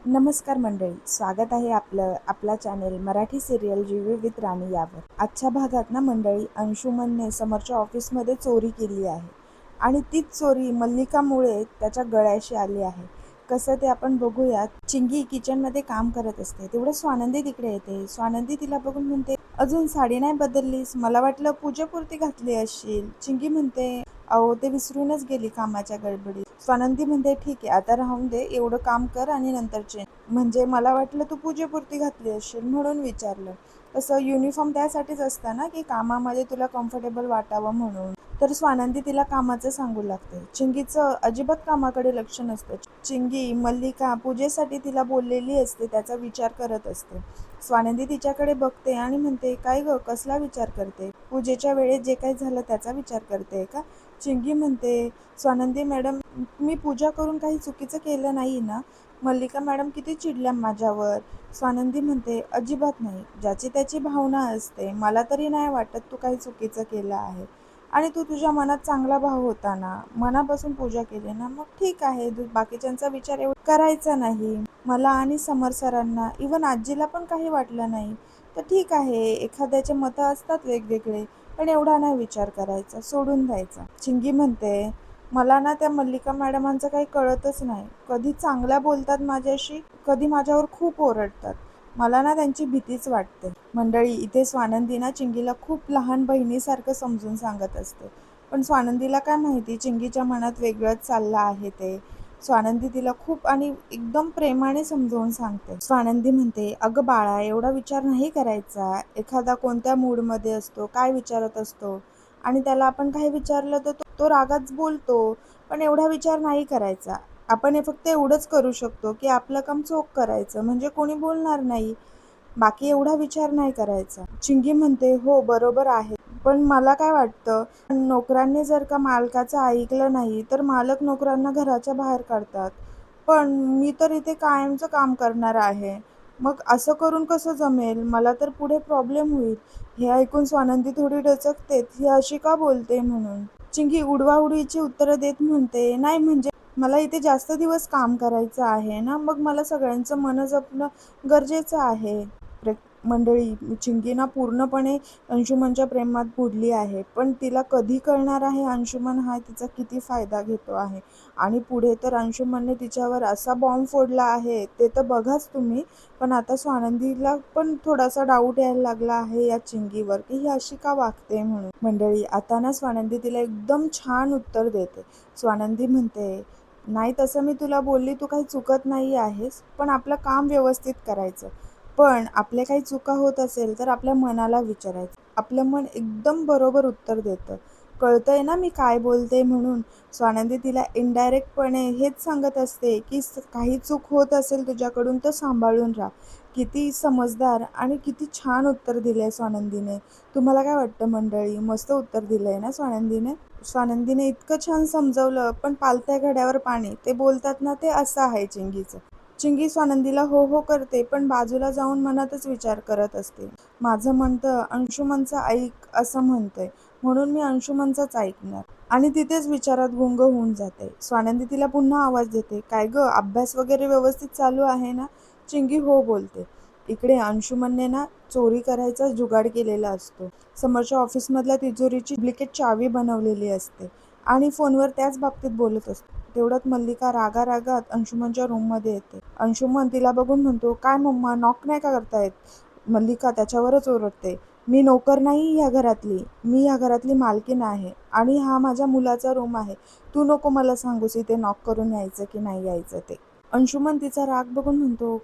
नमस्कार मंडळी, स्वागत आहे आपला channel Marathi serial review with Rani यावर. आजच्या भागात ना मंडळी, अंशुमनने समरच्या ऑफिसमध्ये चोरी केली आहे आणि तीच चोरी मल्लिकामुळे त्याच्या गळ्याशी आली आहे. कसं ते आपण बघूयात. चिंगी किचनमध्ये काम करत असते, तेवढं स्वानंदी तिकडे येते. स्वानंदी तिला बघून म्हणते, अजून साडी नाही बदललीस? मला वाटलं पूजेपुरती घातली असशील. चिंगी म्हणते, अहो ते विसरूनच गेली कामाच्या गडबडीत. स्वानंदी म्हणते, ठीक आहे आता राहून दे, एवढं काम कर आणि नंतर चेंज. म्हणजे मला वाटलं तू पूजेपुरती घातली असशील म्हणून विचारलं. तसं युनिफॉर्म त्यासाठीच असतं ना, की कामामध्ये तुला कम्फर्टेबल वाटावं म्हणून. तर स्वानंदी तिला कामाचं सांगू लागते. चिंगीचं अजिबात कामाकडे लक्ष नसतं. चिंगी मल्लिका पूजेसाठी तिला बोललेली असते, त्याचा विचार करत असते. स्वानंदी तिच्याकडे बघते आणि म्हणते, काय ग, कसला विचार करते? पूजेच्या वेळेत जे काही झालं त्याचा विचार करते का? चिंगी म्हणते, स्वानंदी मॅडम, मी पूजा करून काही चुकीचं केलं नाही ना? मल्लिका मॅडम किती चिडल्या माझ्यावर. स्वानंदी म्हणते, अजिबात नाही, ज्याची त्याची भावना असते. मला तरी नाही वाटत तू काही चुकीचं केलं आहे. आणि तू तुझ्या मनात चांगला भाव होता ना, मनापासून पूजा केली ना, मग ठीक आहे. बाकीच्यांचा विचार एवढा करायचा नाही. मला आणि समर सरांना, इवन आजीला पण काही वाटलं नाही तर ठीक आहे. एखाद्याचे मतं असतात वेगवेगळे, पण एवढा नाही विचार करायचा, सोडून द्यायचा. चिंगी म्हणते, मला ना त्या मल्लिका मॅडमांचं काही कळतच नाही. कधी चांगल्या बोलतात माझ्याशी, कधी माझ्यावर खूप ओरडतात. मला ना त्यांची भीतीच वाटते. मंडळी, इथे स्वानंदी ना चिंगीला खूप लहान बहिणीसारखं समजून सांगत असते. पण स्वानंदीला काय माहिती, चिंगीच्या मनात वेगळंच चाललं आहे ते. स्वानंदी तिला खूप आणि एकदम प्रेमाने समजावून सांगते. स्वानंदी म्हणते, अगं बाळा, एवढा विचार नाही करायचा. एखादा कोणत्या मूडमध्ये असतो, काय विचारत असतो, आणि त्याला आपण काही विचारलं तर तो रागात बोलतो. पण एवढा विचार नाही करायचा. आपण हे फक्त एवढंच करू शकतो की आपलं काम चोख करायचं, म्हणजे कोणी बोलणार नाही. बाकी एवढा विचार नाही करायचा. चिंगी म्हणते, हो बरोबर आहे, पण मला काय वाटतं, नोकरांनी जर का मालकाचं ऐकलं नाही तर मालक नोकरांना घराच्या बाहेर काढतात. पण मी तर इथे कायमचं काम करणार आहे, मग असं करून कसं जमेल? मला तर पुढे प्रॉब्लेम होईल. हे ऐकून स्वानंदी थोडी डचकते, ही अशी का बोलते म्हणून. चिंगी उडवाउडवीची उत्तरं देत म्हणते, नाही म्हणजे मला इथे जास्त दिवस काम करायचं आहे ना, मग मला सगळ्यांचं मन जपणं गरजेचं आहे. मंडळी, चिंगी ना पूर्णपणे अंशुमनच्या प्रेमात बुडली आहे, पण तिला कधी कळणार आहे अंशुमन हा तिचा किती फायदा घेतो आहे. आणि पुढे तर अंशुमनने तिच्यावर असा बॉम्ब फोडला आहे, ते तर बघाच तुम्ही. पण आता स्वानंदीला पण थोडासा डाऊट यायला लागला आहे या चिंगीवर, की ही अशी का वागते म्हणून. मंडळी, आता ना स्वानंदी तिला एकदम छान उत्तर देते. स्वानंदी म्हणते, नाही तसं मी तुला बोलली, तू काही चुकत नाही आहेस, पण आपलं काम व्यवस्थित करायचं. पण आपल्या काही चुका होत असेल तर आपल्या मनाला विचारायचं. आपलं मन एकदम बरोबर उत्तर देतं. कळतंय ना मी काय बोलते म्हणून. स्वानंदी तिला इनडायरेक्टपणे हेच सांगत असते, की काही चूक होत असेल तुझ्याकडून तर सांभाळून राहा. किती समजदार आणि किती छान उत्तर दिलंय स्वानंदीने. तुम्हाला काय वाटतं मंडळी? मस्त उत्तर दिलंय ना स्वानंदीने. स्वानंदीने इतकं छान समजवलं, पण पालत्या घड्यावर पाणी, ते बोलतात ना, ते असं आहे चिंगीचं. चिंगी स्वानंदीला हो हो करते, पण बाजूला जाऊन मनातच विचार करत असते. माझं म्हणतं अंशुमनचं ऐक असं म्हणतंय, म्हणून मी अंशुमनचंच ऐकणार. आणि तिथेच विचारात गुंग होऊन जाते. स्वानंदी तिला पुन्हा आवाज देते, काय ग, अभ्यास वगैरे व्यवस्थित चालू आहे ना? चिंगी हो बोलते. इकडे अंशुमनने ना चोरी करायचा जुगाड केलेला असतो. समोरच्या ऑफिसमधल्या तिजोरीची डुप्लिकेट चावी बनवलेली असते आणि फोनवर त्याच बाबतीत बोलत असतो. तेवढ्यात मल्लिका रागारागात अंशुमनच्या रूममध्ये येते. अंशुमन तिला बघून म्हणतो, काय मम्मा, नॉक नाही का करतायत? मल्लिका त्याच्यावरच ओरडते, मी नोकर नाही ह्या घरातली, मी ह्या घरातली मालकीण आहे आणि हा माझ्या मुलाचा रूम आहे. तू नको मला सांगूस इथे नॉक करून यायचं की नाही यायचं ते. अंशुमन तिचा राग बघून म्हणतो,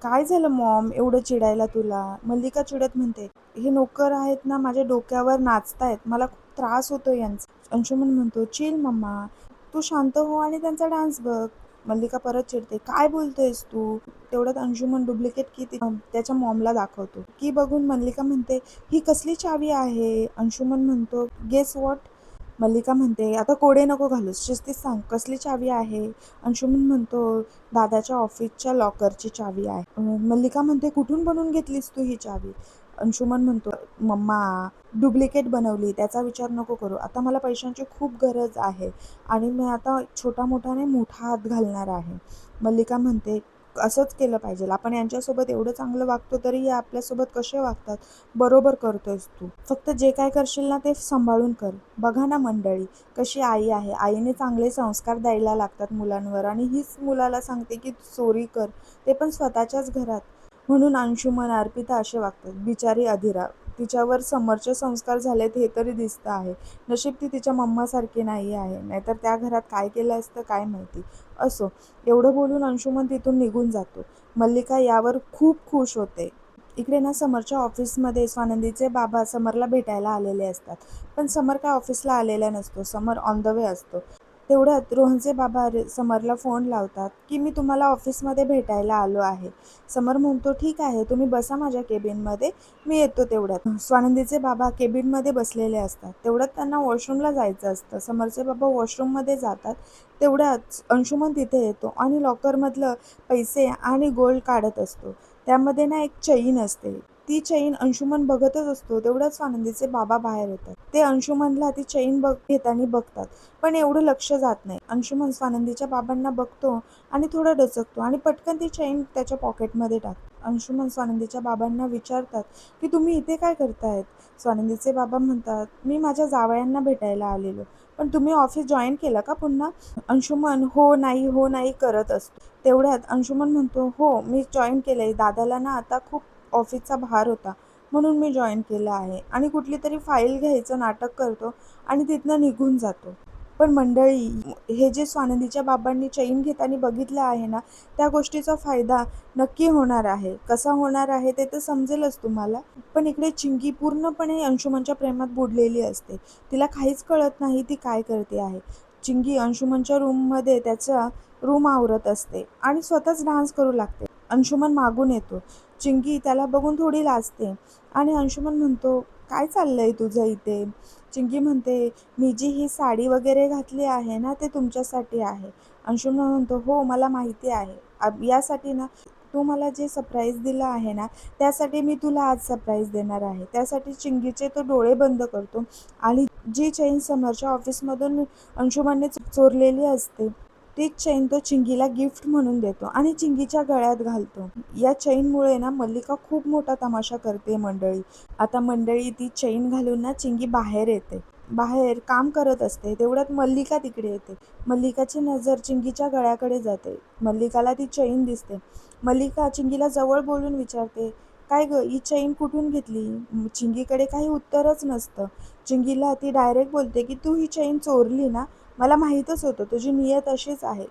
काय झालं मॉम, एवढं चिडायला तुला? मल्लिका चिडत म्हणते, हे नोकर आहेत ना, माझ्या डोक्यावर नाचतायत, मला खूप त्रास होतो यांचा. अंशुमन म्हणतो, चिल मम्मा, तू शांत हो आणि त्यांचा डान्स बघ. मल्लिका परत चिडते, काय बोलतोयस तू? तेवढ्यात अंशुमन डुप्लिकेट की त्याच्या मॉमला दाखवतो. की बघून मल्लिका म्हणते, ही कसली चावी आहे? अंशुमन म्हणतो, गेस वॉट? मल्लिका म्हणते, आता कोडे नको घालूस, शिस्तीत सांग, कसली चावी आहे? अंशुमन म्हणतो, दादाच्या ऑफिसच्या लॉकरची चावी आहे. मल्लिका म्हणते, कुठून बनवून घेतलीस तू ही चावी? अंशुमन म्हणतो, मम्मा, डुप्लिकेट बनवली, त्याचा विचार नको करू. आता मला पैशांची खूप गरज आहे आणि मी आता छोटा मोठाने मोठा हात घालणार आहे. मल्लिका म्हणते, असंच केलं पाहिजे. आपण यांच्यासोबत एवढं चांगलं वागतो तरी हे आपल्यासोबत कसे वागतात. बरोबर करतोयस तू. फक्त जे काय करशील ना ते सांभाळून कर. बघा ना मंडळी, कशी आई आहे. आईने चांगले संस्कार द्यायला लागतात मुलांवर आणि हीच मुलाला सांगते की चोरी कर, ते पण स्वतःच्याच घरात. म्हणून अंशुमन, अर्पिता असे वागतात. बिचारी अधिरा, तिच्यावर समरचे संस्कार झालेत हे तरी दिसतं आहे. नशीब ती तिच्या मम्मासारखी नाही आहे, नाहीतर त्या घरात काय केलं असतं काय माहिती. असो, एवढं बोलून अंशुमन तिथून निघून जातो. मल्लिका यावर खूप खुश होते. इकडे ना समरच्या ऑफिसमध्ये स्वानंदीचे बाबा समरला भेटायला आलेले असतात. पण समर काय ऑफिसला आलेला नसतो. समर ऑन द वे असतो. तेवढ्यात रोहनचे बाबा समरला फोन लावतात की मी तुम्हाला ऑफिसमध्ये भेटायला आलो आहे. समर म्हणतो ठीक आहे, तुम्ही बसा माझ्या केबिनमध्ये, मी येतो तेवढ्यात. स्वानंदीचे बाबा केबिनमध्ये बसलेले असतात. तेवढ्यात त्यांना वॉशरूमला जायचं असतं. समरचे बाबा वॉशरूममध्ये जातात. तेवढ्यात अंशुमन तिथे येतो आणि लॉकरमधलं पैसे आणि गोल्ड काढत असतो. त्यामध्ये ना एक चैन असते. ती चैन अंशुमन बघतच असतो. तेवढ्यात स्वानंदीचे बाबा बाहेर येतात. ते अंशुमनला ती चैन घेताना बघतात, पण एवढं लक्ष जात नाही. अंशुमन स्वानंदीच्या बाबांना बघतो आणि थोडा डचकतो आणि पटकन ती चैन त्याच्या पॉकेटमध्ये टाकतो. अंशुमन स्वानंदीच्या बाबांना विचारतात की तुम्ही इथे काय करतायत. स्वानंदीचे बाबा म्हणतात मी माझ्या जावयांना भेटायला आलेलो. पण तुम्ही ऑफिस जॉईन केलं का पुन्हा. अंशुमन हो नाही करत असतो. तेवढ्यात अंशुमन म्हणतो हो मी जॉईन केलंय, दादाला ना आता खूप ऑफिसचा भार होता म्हणून मी जॉईन केलं आहे. आणि कुठली तरी फाईल घ्यायचं नाटक करतो आणि तिथनं निघून जातो. पण मंडळी, हे जे स्वानंदीच्या बाबांनी चैन घेताना बघितलं आहे ना, त्या गोष्टीचा फायदा नक्की होणार आहे. कसा होणार आहे ते तर समजेलच तुम्हाला. पण इकडे चिंगी पूर्णपणे अंशुमनच्या प्रेमात बुडलेली असते. तिला काहीच कळत नाही ती काय करते आहे. चिंगी अंशुमनच्या रूममध्ये त्याचा रूम आवरत असते आणि स्वतःच डान्स करू लागते. अंशुमन मागून येतो. चिंगी त्याला बघून थोडी लाजते आणि अंशुमन म्हणतो काय चाललंय तुझं इथे. चिंगी म्हणते मी जी ही साडी वगैरे घातली आहे ना ते तुमच्यासाठी आहे. अंशुमन म्हणतो हो मला माहिती आहे, यासाठी ना तू मला जे सरप्राईज दिलं आहे ना त्यासाठी मी तुला आज सरप्राईज देणार आहे. त्यासाठी चिंगीचे तो डोळे बंद करतो आणि जी चैन समोरच्या ऑफिसमधून अंशुमनने चोरलेली असते तीच चैन तो चिंगीला गिफ्ट म्हणून देतो आणि चिंगीच्या गळ्यात घालतो. या चैनमुळे ना मल्लिका खूप मोठा तमाशा करते मंडळी. आता मंडळी ती चैन घालून ना चिंगी बाहेर येते. बाहेर काम करत असते. तेवढ्यात मल्लिका तिकडे येते. मल्लिकाची नजर चिंगीच्या गळ्याकडे जाते. मल्लिकाला ती चैन दिसते. मल्लिका चिंगीला जवळ बोलून विचारते काय ग ही चैन कुठून घेतली. चिंगीकडे काही उत्तरच नसतं. चिंगीला ती डायरेक्ट बोलते की तू ही चैन चोरली ना, मला माहीतच होतं तुझी नियत अशीच आहे.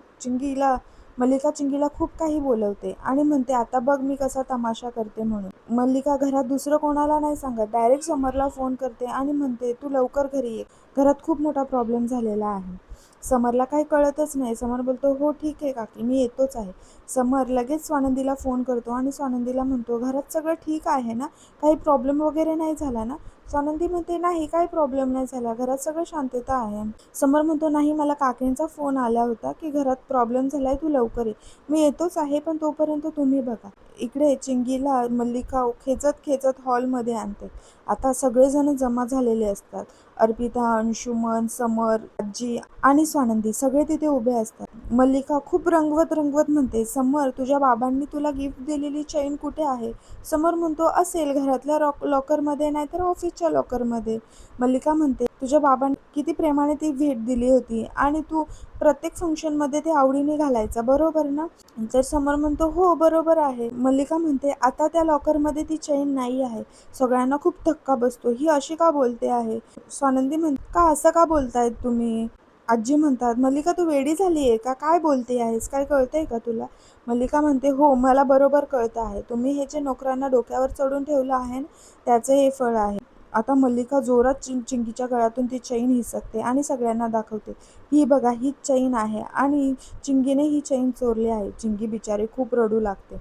मल्लिका चिंगीला खूप काही बोलवते आणि म्हणते आता बघ मी कसा तमाशा करते म्हणून. मल्लिका घरात दुसरं कोणाला नाही सांगत, डायरेक्ट समरला फोन करते आणि म्हणते तू लवकर घरी ये, घरात खूप मोठा प्रॉब्लेम झालेला आहे. समरला काही कळतच नाही. समर बोलतो हो ठीक आहे काकी मी येतोच आहे. समर लगेच स्वानंदीला फोन करतो आणि स्वानंदीला म्हणतो घरात सगळं ठीक आहे ना, काही प्रॉब्लेम वगैरे नाही झाला ना. स्वानंदी म्हणते नाही काही प्रॉब्लेम नाही झाला, घरात सगळं शांतता आहे. समर म्हणतो नाही मला काकींचा फोन आला होता की घरात प्रॉब्लेम झालाय, तू लवकर ये. मी येतोच आहे पण तोपर्यंत तुम्ही बघा. इकडे चिंगीला मल्लिका खेचत खेचत हॉलमध्ये आणते. आता सगळेजण जमा झालेले असतात. अर्पिता, अंशुमन, समर, आजी आणि स्वानंदी सगळे तिथे उभे असतात. मल्लिका खूप रंगवत म्हणते समर तुझ्या बाबांनी तुला गिफ्ट दिलेली चैन कुठे आहे. समर म्हणतो असेल घरातल्या लॉकरमध्ये नाही तर ऑफिसच्या लॉकरमध्ये. मल्लिका म्हणते तुझ्या बाबांनी किती प्रेमाने ती भेट दिली होती आणि तू प्रत्येक फंक्शनमध्ये ते आवडीने घालायचा बरोबर ना. तर समर म्हणतो हो बरोबर आहे. मल्लिका म्हणते आता त्या लॉकरमध्ये ती चैन नाही आहे. सगळ्यांना खूप धक्का बसतो, ही अशी का बोलते आहे. स्वानंदी म्हणते का असं का बोलतायत तुम्ही. आजी म्हणतात मल्लिका तू वेडी झाली आहे का, काय बोलते आहेस, काय कळतंय का तुला. मल्लिका म्हणते हो मला बरोबर कळतं आहे, तुम्ही हे जे नोकरांना डोक्यावर चढून ठेवलं आहे ना त्याचे हे फळ आहे. आता मल्लिका जोरात चिंगीच्या गळ्यातून ती चैन हिसकते आणि सगळ्यांना दाखवते ही बघा हीच चैन आहे आणि चिंगीने ही चैन चोरली आहे. चिंगी बिचारी खूप रडू लागते.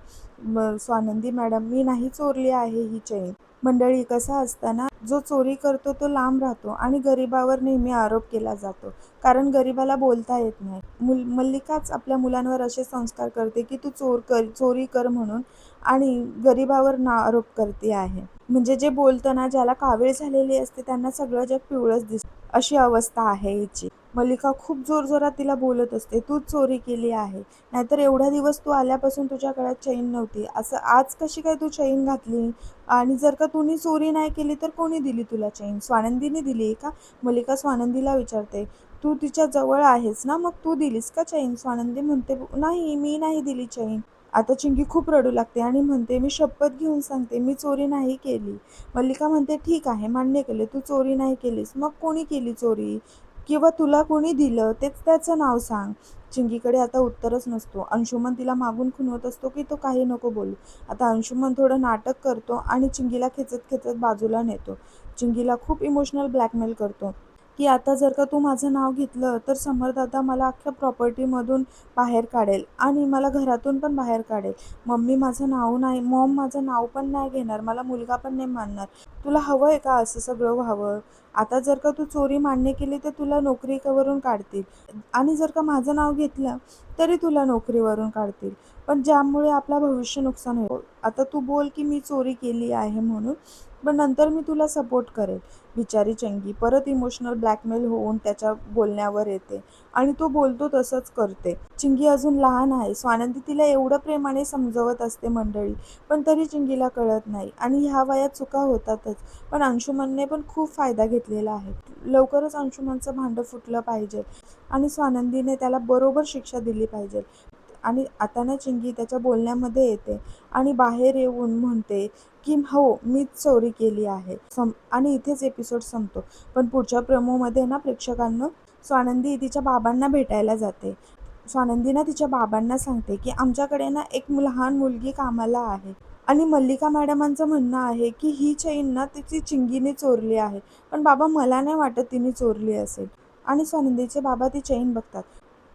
स्वानंदी मॅडम मी नाही चोरली आहे ही चैन. मंडळी कसं असतं ना, जो चोरी करतो तो लांब राहतो आणि गरिबावर नेहमी आरोप केला जातो, कारण गरिबाला बोलता येत नाही. मल्लिकाच आपल्या मुलांवर असे संस्कार करते की तू चोरी कर म्हणून आणि गरिबावर आरोप करते आहे. म्हणजे जे बोलतं ना, ज्याला कावीळ झालेली असते त्यांना सगळं जग पिवळंच दिसतं. अशी अवस्था आहे हिची. मल्लिका खूप जोरजोरात तिला बोलत असते, तूच चोरी केली आहे, नाहीतर एवढ्या दिवस तू आल्यापासून तुझ्या गळ्यात चैन नव्हती, असं आज कशी काय तू चैन घातली? आणि जर का तुम्ही चोरी नाही केली तर कोणी दिली तुला चैन? स्वानंदीने दिली आहे का? मल्लिका स्वानंदीला विचारते. तू तिच्या जवळ आहेस ना, मग तू दिलीस का चैन? स्वानंदी म्हणते, नाही मी नाही दिली चैन. आता चिंकी खूप रडू लागते आणि म्हणते, मी शपथ घेऊन सांगते मी चोरी नाही केली. मल्लिका म्हणते, ठीक आहे मान्य केले तू चोरी नाही केलीस, मग कोणी केली चोरी? किंवा तुला कोणी दिलं तेच त्याचं नाव सांग. चिंकीकडे आता उत्तरच नसतो. अंशुमन तिला मागून खुणवत असतो की तो काही नको बोलू. आता अंशुमन थोडं नाटक करतो आणि चिंकीला खेचत खेचत बाजूला नेतो. चिंकीला खूप इमोशनल ब्लॅकमेल करतो की आता जर का तू माझं नाव घेतलं तर समरदादा मला अख्ख्या प्रॉपर्टीमधून बाहेर काढेल आणि मला घरातून पण बाहेर काढेल. मॉम माझं नाव पण नाही घेणार, मला मुलगा पण नाही मानणार. तुला हवं आहे का असं सगळं व्हावं? आता जर का तू चोरी मान्य केली तर तुला नोकरीवरून काढतील आणि जर का माझं नाव घेतलं तरी तुला नोकरीवरून काढतील, पण ज्यामुळे आपला भविष्य नुकसान होईल. आता तू बोल की मी चोरी केली आहे म्हणून, पण नंतर मी तुला सपोर्ट करेल. बिचारी चंगी परत इमोशनल ब्लॅकमेल होऊन त्याच्या बोलण्यावर येते आणि तो बोलतो तसंच करते. चिंगी अजून लहान आहे. स्वानंदी तिला एवढं प्रेमाने समजवत असते मंडळी, पण तरी चिंगीला कळत नाही आणि ह्या वयात चुका होतातच. पण अंशुमनने पण खूप फायदा घेतलेला आहे. लवकरच अंशुमनचं भांडं फुटलं पाहिजे आणि स्वानंदीने त्याला बरोबर शिक्षा दिली पाहिजे. आणि आता ना चिंगी त्याच्या बोलण्यामध्ये येते आणि बाहेर येऊन म्हणते की हो मीच चोरी केली आहे आणि इथेच एपिसोड संपतो. पण पुढच्या प्रोमोमध्ये ना प्रेक्षकांना स्वानंदी तिच्या बाबांना भेटायला जाते. स्वानंदी ना तिच्या बाबांना सांगते की आमच्याकडे ना एक लहान मुलगी कामाला आहे आणि मल्लिका मॅडमांचं म्हणणं आहे की ही चैन ना तिची चिंगीने चोरली आहे, पण बाबा मला नाही वाटत तिने चोरली असेल. आणि स्वानंदीचे बाबा ती चैन बघतात.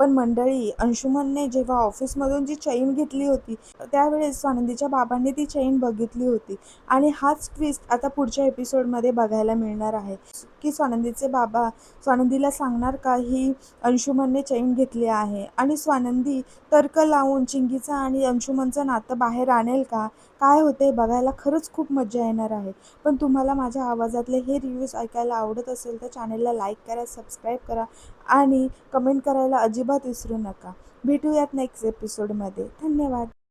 पण मंडळी अंशुमनने जेव्हा ऑफिसमधून जी चैन घेतली होती त्यावेळेस स्वानंदीच्या बाबांनी ती चैन बघितली होती आणि हाच ट्विस्ट आता पुढच्या एपिसोडमध्ये बघायला मिळणार आहे की स्वानंदीचे बाबा स्वानंदीला सांगणार का ही अंशुमनने चैन घेतली आहे आणि स्वानंदी तर्क लावून चिंगीचं आणि अंशुमनचं नातं बाहेर आणेल का? काय होते बघायला खरंच खूप मजा येणार आहे. पण तुम्हाला माझ्या आवाजातले हे रिव्ह्यूज ऐकायला आवडत असेल तर चॅनलला लाईक करा, सबस्क्राईब करा आणि कमेंट करायला अजिबात विसरू नका. भेटूयात नेक्स्ट एपिसोडमध्ये. धन्यवाद.